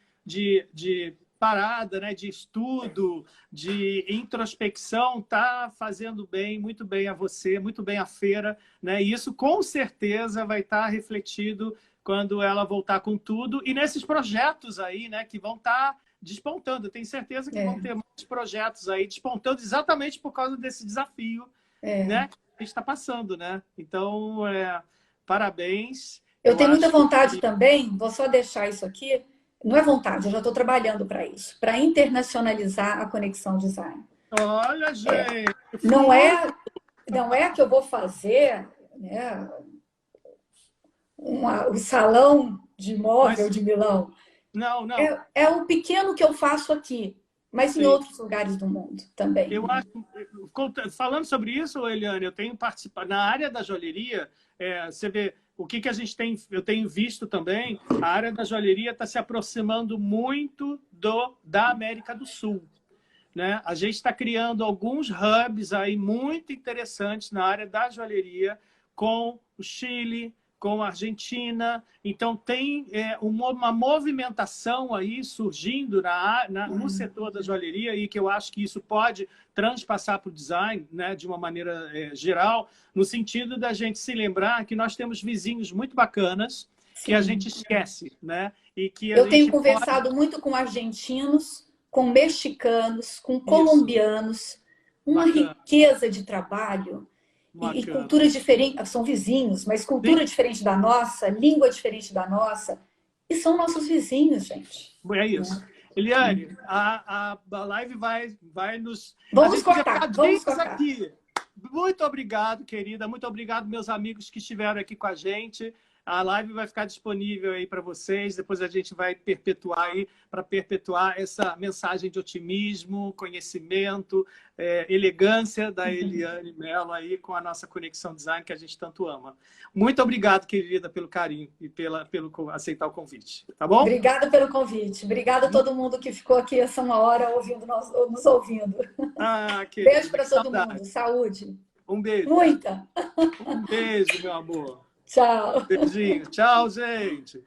parada, né, de estudo, de introspecção, está fazendo bem, muito bem a você, muito bem a feira, né? E isso com certeza vai estar refletido quando ela voltar com tudo. E nesses projetos aí, né, que vão estar despontando. Eu tenho certeza que vão ter muitos projetos aí despontando exatamente por causa desse desafio, né, que a gente está passando, né? Então, parabéns. Eu tenho muita vontade também, vou só deixar isso aqui, não é vontade, eu já estou trabalhando para isso, para internacionalizar a Conexão Design. Olha, gente! Não é que eu vou fazer, né, o salão de móvel de Milão. Não. É o pequeno que eu faço aqui, mas em outros lugares do mundo também. Eu acho, falando sobre isso, Eliane, eu tenho participado na área da joalheria. Você vê o que a gente tem, eu tenho visto também. A área da joalheria está se aproximando muito da América do Sul, né? A gente está criando alguns hubs aí muito interessantes na área da joalheria, com o Chile, com a Argentina. Então, tem uma movimentação aí surgindo no setor da joalheria, e que eu acho que isso pode transpassar para o design, né, de uma maneira geral, no sentido da gente se lembrar que nós temos vizinhos muito bacanas, sim, que a gente esquece, né? E que eu tenho conversado muito com argentinos, com mexicanos, com colombianos, uma riqueza de trabalho. E culturas diferentes, são vizinhos, mas cultura diferente da nossa, língua diferente da nossa, e são nossos vizinhos, gente. É isso. Eliane, a live vai nos... Vamos cortar. Aqui. Muito obrigado, querida. Muito obrigado, meus amigos que estiveram aqui com a gente. A live vai ficar disponível aí para vocês. Depois a gente vai perpetuar aí, para perpetuar essa mensagem de otimismo, conhecimento, elegância da Eliane Mello aí com a nossa Conexão Design, que a gente tanto ama. Muito obrigado, querida, pelo carinho e pelo aceitar o convite. Tá bom? Obrigada pelo convite. Obrigada a todo mundo que ficou aqui essa uma hora nos ouvindo. Beijo para todo mundo. Saúde. Um beijo. Muita. Um beijo, meu amor. Tchau. Beijinho. Tchau, gente.